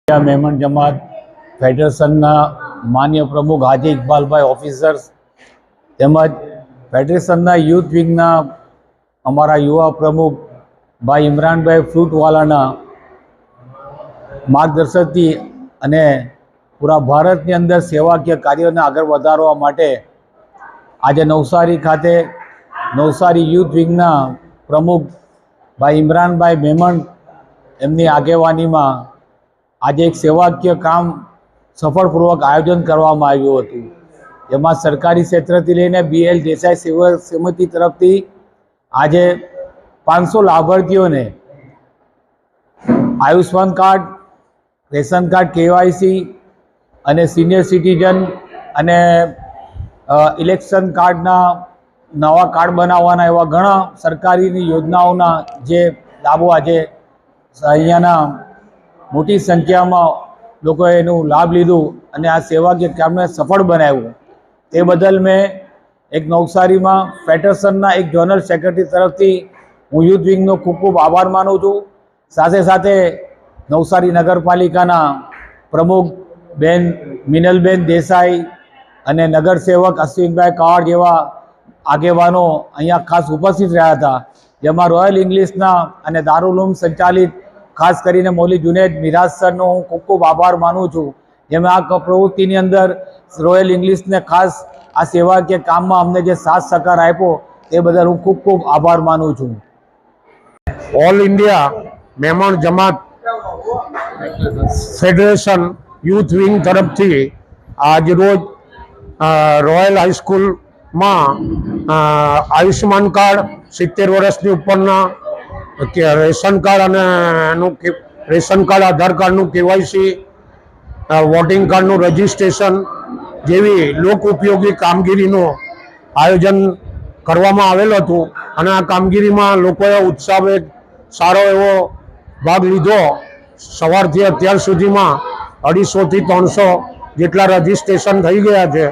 मेमन जमात federation मान्य प्रमुख हाजी इकबाल भाई ऑफिसर्स તેમજ ફેડરેશનના યુથ વિંગના અમારા યુવા પ્રમુખ ભાઈ ઇમરાનભાઈ ફ્રૂટવાલાના માર્ગદર્શનથી અને પૂરા ભારતની અંદર સેવાકીય કાર્યોને આગળ વધારવા માટે આજે નવસારી ખાતે નવસારી યુથ વિંગના પ્રમુખ ભાઈ ઇમરાનભાઈ મેમણ એમની આગેવાનીમાં આજે એક સેવાકીય કામ સફળપૂર્વક આયોજન કરવામાં આવ્યું હતું। જેમાં સરકારી ક્ષેત્રથી લઈને BL દેસાઈ સેવા સમિતિ તરફથી આજે 500 લાભાર્થીઓને Ayushman card, ration card, KYC અને સિનિયર સિટીઝન અને ઇલેક્શન કાર્ડના નવા કાર્ડ બનાવવાના એવા ઘણા સરકારીની યોજનાઓના જે લાભો આજે અહીંયાના મોટી સંખ્યામાં લોકોએ એનું લાભ લીધું અને આ સેવાકીય કામને સફળ બનાવ્યું। તે બદલ મેં એક નવસારીમાં ફેડરેશનના એક જનરલ સેક્રેટરી તરફથી હું યુથ વિંગનો ખૂબ ખૂબ આભાર માનું છું। સાથે સાથે નવસારી નગરપાલિકાના પ્રમુખ બેન મિનલબેન દેસાઈ અને નગરસેવક અશ્વિનભાઈ કાવડ જેવા આગેવાનો અહીંયા ખાસ ઉપસ્થિત રહ્યા હતા। જેમાં રોયલ ઇંગ્લિશના અને દારૂલ ઉલૂમ સંચાલિત ખાસ કરીને મૌલી જુનેદ મિરાજ સરનો હું ખૂબ ખૂબ આભાર માનું છું। જેમાં આ પ્રવૃત્તિની અંદર રોયલ ઇંગ્લિશને ખાસ આ સેવાકીય કામમાં અમને જે સાથ સહકાર આપ્યો તે બદલ હું ખૂબ ખૂબ આભાર માનું છું। ઓલ ઇન્ડિયા મેમણ જમાત ફેડરેશન યુથ વિંગ તરફથી આજ રોજ રોયલ હાઈસ્કૂલમાં આયુષ્માન કાર્ડ 70 વર્ષની ઉપરના રેશન કાર્ડ અને એનું રેશન કાર્ડ, આધાર કાર્ડનું KYC, વોટિંગ કાર્ડનું રજિસ્ટ્રેશન જેવી લોક ઉપયોગી કામગીરીનું આયોજન કરવામાં આવેલું હતું અને આ કામગીરીમાં લોકોએ ઉત્સાહભેર સારો એવો ભાગ લીધો। સવારથી અત્યાર સુધીમાં 250 થી 300 જેટલા રજિસ્ટ્રેશન થઈ ગયા છે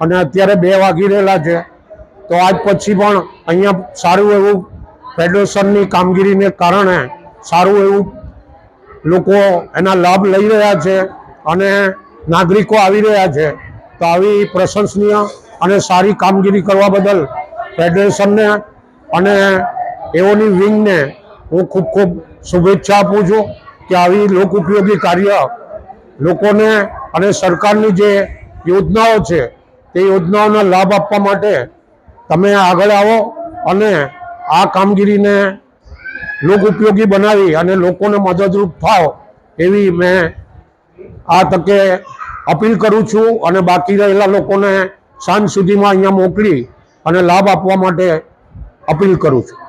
અને અત્યારે 2 વાગી રહેલા છે। તો આજ પછી પણ અહીંયા સારું એવું ફેડરેશનની કામગીરીને કારણે સારું એવું લોકો એના લાભ લઈ રહ્યા છે અને નાગરિકો આવી રહ્યા છે। તો આવી પ્રશંસનીય અને સારી કામગીરી કરવા બદલ ફેડરેશનને અને એઓની વિંગને હું ખૂબ ખૂબ શુભેચ્છા આપું છું કે આવી લોક ઉપયોગી કાર્ય લોકોને અને સરકારની જે યોજનાઓ છે તે યોજનાઓનો લાભ આપવા માટે તમે આગળ આવો અને આ કામગીરીને લોક ઉપયોગી બનાવી અને લોકોને મદદરૂપ થાવ એવી મેં આ તકે અપીલ કરું છું અને બાકી રહેલા લોકોને સાંજ સુધીમાં અહીંયા મોકલી અને લાભ આપવા માટે અપીલ કરું છું।